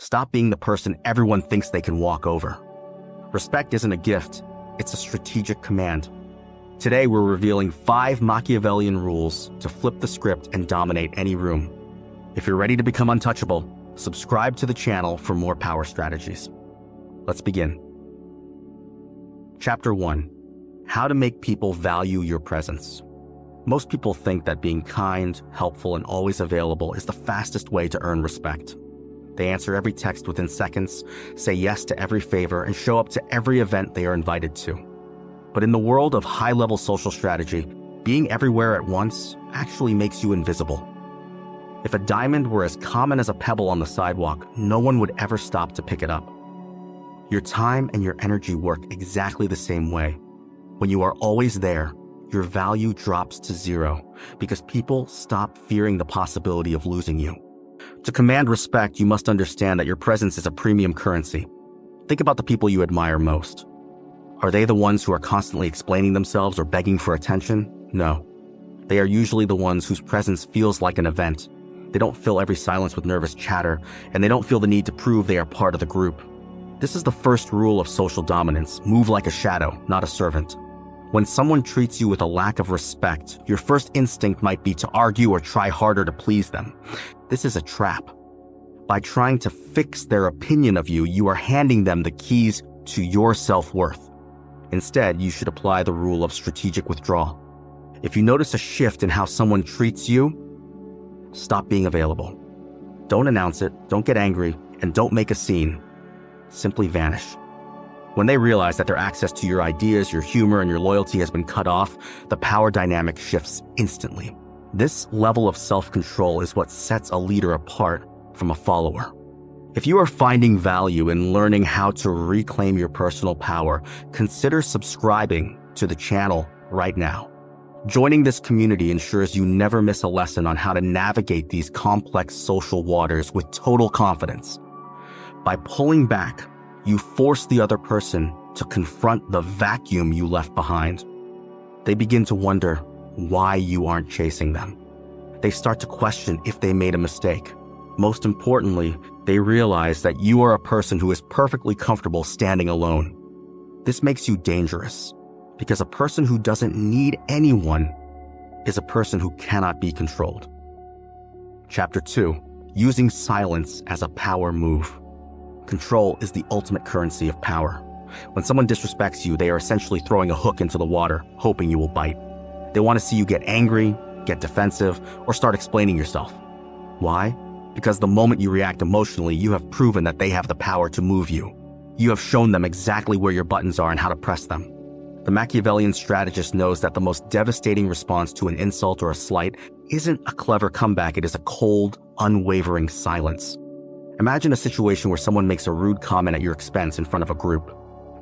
Stop being the person everyone thinks they can walk over. Respect isn't a gift, it's a strategic command. Today, we're revealing 5 Machiavellian rules to flip the script and dominate any room. If you're ready to become untouchable, subscribe to the channel for more power strategies. Let's begin. Chapter 1. How to make people value your presence. Most people think that being kind, helpful, and always available is the fastest way to earn respect. They answer every text within seconds, say yes to every favor, and show up to every event they are invited to. But in the world of high-level social strategy, being everywhere at once actually makes you invisible. If a diamond were as common as a pebble on the sidewalk, no one would ever stop to pick it up. Your time and your energy work exactly the same way. When you are always there, your value drops to zero because people stop fearing the possibility of losing you. To command respect, you must understand that your presence is a premium currency. Think about the people you admire most. Are they the ones who are constantly explaining themselves or begging for attention? No. They are usually the ones whose presence feels like an event. They don't fill every silence with nervous chatter, and they don't feel the need to prove they are part of the group. This is the first rule of social dominance: move like a shadow, not a servant. When someone treats you with a lack of respect, your first instinct might be to argue or try harder to please them. This is a trap. By trying to fix their opinion of you, you are handing them the keys to your self-worth. Instead, you should apply the rule of strategic withdrawal. If you notice a shift in how someone treats you, stop being available. Don't announce it, don't get angry, and don't make a scene. Simply vanish. When they realize that their access to your ideas, your humor, and your loyalty has been cut off, the power dynamic shifts instantly. This level of self-control is what sets a leader apart from a follower. If you are finding value in learning how to reclaim your personal power, consider subscribing to the channel right now. Joining this community ensures you never miss a lesson on how to navigate these complex social waters with total confidence. By pulling back, you force the other person to confront the vacuum you left behind. They begin to wonder why you aren't chasing them. They start to question if they made a mistake. Most importantly, they realize that you are a person who is perfectly comfortable standing alone. This makes you dangerous, because a person who doesn't need anyone is a person who cannot be controlled. Chapter 2. Using silence as a power move. Control is the ultimate currency of power. When someone disrespects you, they are essentially throwing a hook into the water, hoping you will bite. They want to see you get angry, get defensive, or start explaining yourself. Why? Because the moment you react emotionally, you have proven that they have the power to move you. You have shown them exactly where your buttons are and how to press them. The Machiavellian strategist knows that the most devastating response to an insult or a slight isn't a clever comeback, it is a cold, unwavering silence. Imagine a situation where someone makes a rude comment at your expense in front of a group.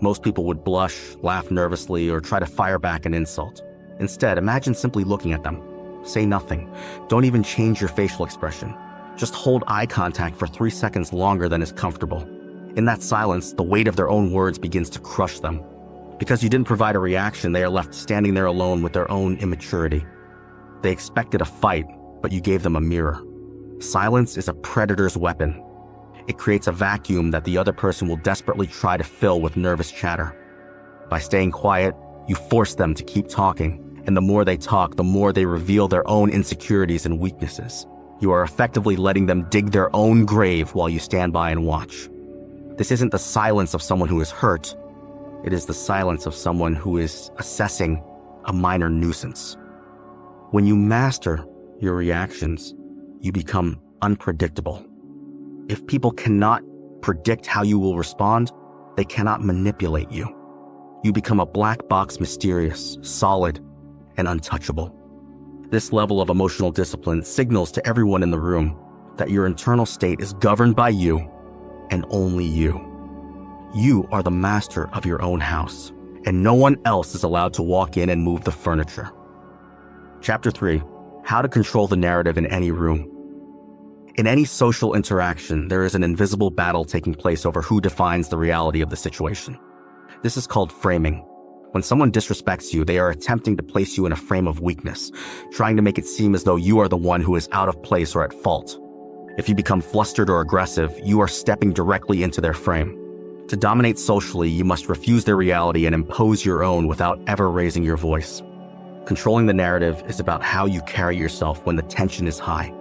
Most people would blush, laugh nervously, or try to fire back an insult. Instead, imagine simply looking at them. Say nothing. Don't even change your facial expression. Just hold eye contact for 3 seconds longer than is comfortable. In that silence, the weight of their own words begins to crush them. Because you didn't provide a reaction, they are left standing there alone with their own immaturity. They expected a fight, but you gave them a mirror. Silence is a predator's weapon. It creates a vacuum that the other person will desperately try to fill with nervous chatter. By staying quiet, you force them to keep talking, and the more they talk, the more they reveal their own insecurities and weaknesses. You are effectively letting them dig their own grave while you stand by and watch. This isn't the silence of someone who is hurt. It is the silence of someone who is assessing a minor nuisance. When you master your reactions, you become unpredictable. If people cannot predict how you will respond, they cannot manipulate you. You become a black box, mysterious, solid, and untouchable. This level of emotional discipline signals to everyone in the room that your internal state is governed by you and only you. You are the master of your own house, and no one else is allowed to walk in and move the furniture. Chapter 3. How to control the narrative in any room. In any social interaction, there is an invisible battle taking place over who defines the reality of the situation. This is called framing. When someone disrespects you, they are attempting to place you in a frame of weakness, trying to make it seem as though you are the one who is out of place or at fault. If you become flustered or aggressive, you are stepping directly into their frame. To dominate socially, you must refuse their reality and impose your own without ever raising your voice. Controlling the narrative is about how you carry yourself when the tension is high.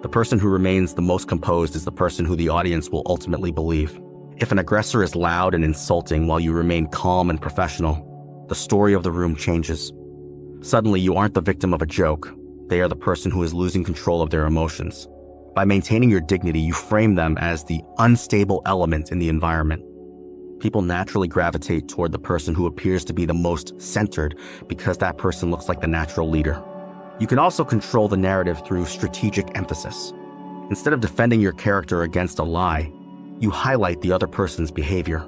The person who remains the most composed is the person who the audience will ultimately believe. If an aggressor is loud and insulting while you remain calm and professional, the story of the room changes. Suddenly, you aren't the victim of a joke. They are the person who is losing control of their emotions. By maintaining your dignity, you frame them as the unstable element in the environment. People naturally gravitate toward the person who appears to be the most centered because that person looks like the natural leader. You can also control the narrative through strategic emphasis. Instead of defending your character against a lie, you highlight the other person's behavior.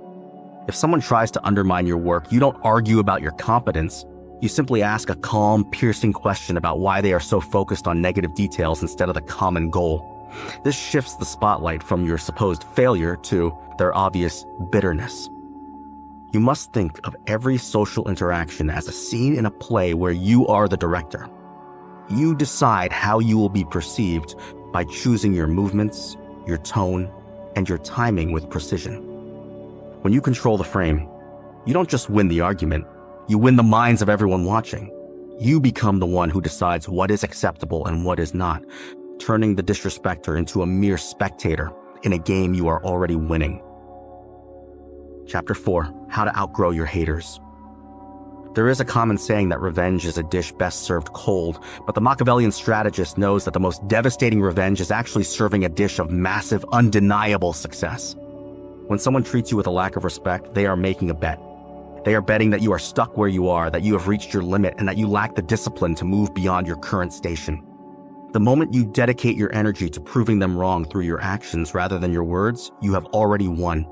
If someone tries to undermine your work, you don't argue about your competence. You simply ask a calm, piercing question about why they are so focused on negative details instead of the common goal. This shifts the spotlight from your supposed failure to their obvious bitterness. You must think of every social interaction as a scene in a play where you are the director. You decide how you will be perceived by choosing your movements, your tone, and your timing with precision. When you control the frame, you don't just win the argument, you win the minds of everyone watching. You become the one who decides what is acceptable and what is not, turning the disrespecter into a mere spectator in a game you are already winning. Chapter 4. How to outgrow your haters. There is a common saying that revenge is a dish best served cold, but the Machiavellian strategist knows that the most devastating revenge is actually serving a dish of massive, undeniable success. When someone treats you with a lack of respect, they are making a bet. They are betting that you are stuck where you are, that you have reached your limit, and that you lack the discipline to move beyond your current station. The moment you dedicate your energy to proving them wrong through your actions rather than your words, you have already won.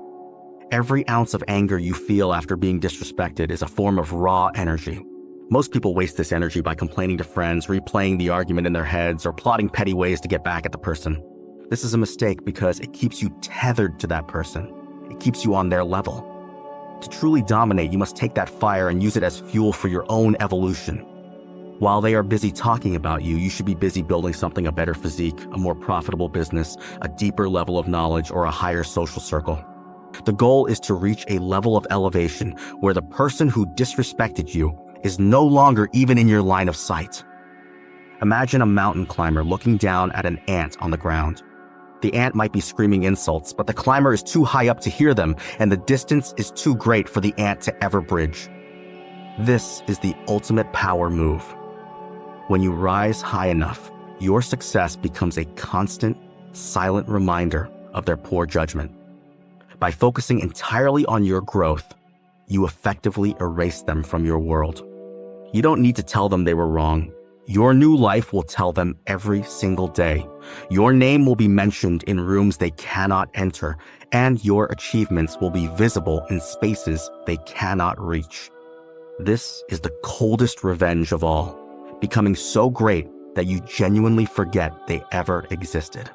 Every ounce of anger you feel after being disrespected is a form of raw energy. Most people waste this energy by complaining to friends, replaying the argument in their heads, or plotting petty ways to get back at the person. This is a mistake because it keeps you tethered to that person. It keeps you on their level. To truly dominate, you must take that fire and use it as fuel for your own evolution. While they are busy talking about you, you should be busy building something: a better physique, a more profitable business, a deeper level of knowledge, or a higher social circle. The goal is to reach a level of elevation where the person who disrespected you is no longer even in your line of sight. Imagine a mountain climber looking down at an ant on the ground. The ant might be screaming insults, but the climber is too high up to hear them, and the distance is too great for the ant to ever bridge. This is the ultimate power move. When you rise high enough, your success becomes a constant, silent reminder of their poor judgment. By focusing entirely on your growth, you effectively erase them from your world. You don't need to tell them they were wrong. Your new life will tell them every single day. Your name will be mentioned in rooms they cannot enter, and your achievements will be visible in spaces they cannot reach. This is the coldest revenge of all, becoming so great that you genuinely forget they ever existed.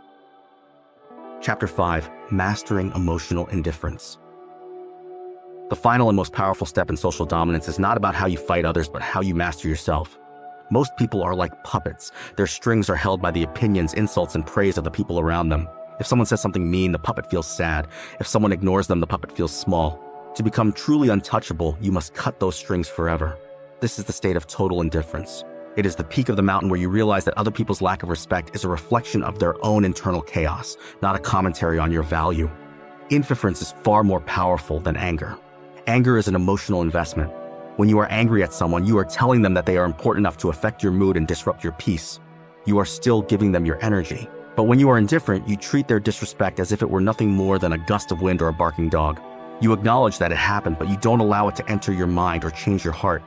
Chapter 5. Mastering Emotional Indifference. The final and most powerful step in social dominance is not about how you fight others, but how you master yourself. Most people are like puppets. Their strings are held by the opinions, insults, and praise of the people around them. If someone says something mean, the puppet feels sad. If someone ignores them, the puppet feels small. To become truly untouchable, you must cut those strings forever. This is the state of total indifference. It is the peak of the mountain where you realize that other people's lack of respect is a reflection of their own internal chaos, not a commentary on your value. Indifference is far more powerful than anger. Anger is an emotional investment. When you are angry at someone, you are telling them that they are important enough to affect your mood and disrupt your peace. You are still giving them your energy. But when you are indifferent, you treat their disrespect as if it were nothing more than a gust of wind or a barking dog. You acknowledge that it happened, but you don't allow it to enter your mind or change your heart.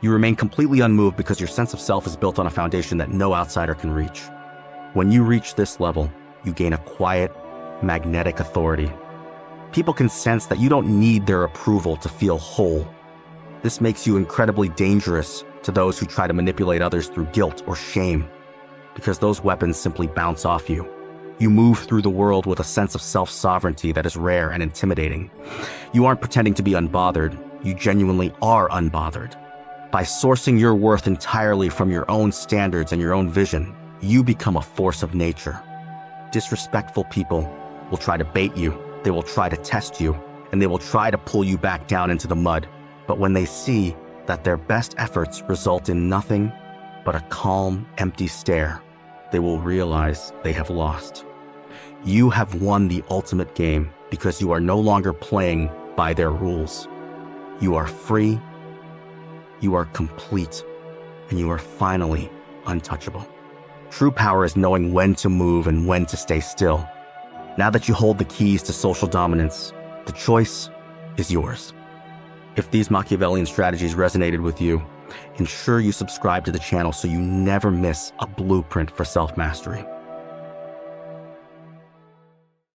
You remain completely unmoved because your sense of self is built on a foundation that no outsider can reach. When you reach this level, you gain a quiet, magnetic authority. People can sense that you don't need their approval to feel whole. This makes you incredibly dangerous to those who try to manipulate others through guilt or shame, because those weapons simply bounce off you. You move through the world with a sense of self-sovereignty that is rare and intimidating. You aren't pretending to be unbothered, you genuinely are unbothered. By sourcing your worth entirely from your own standards and your own vision, you become a force of nature. disrespectful people will try to bait you, they will try to test you, and they will try to pull you back down into the mud. But when they see that their best efforts result in nothing but a calm, empty stare, they will realize they have lost. You have won the ultimate game because you are no longer playing by their rules. You are free, you are complete, and you are finally untouchable. True power is knowing when to move and when to stay still. Now that you hold the keys to social dominance, the choice is yours. If these Machiavellian strategies resonated with you, ensure you subscribe to the channel so you never miss a blueprint for self-mastery.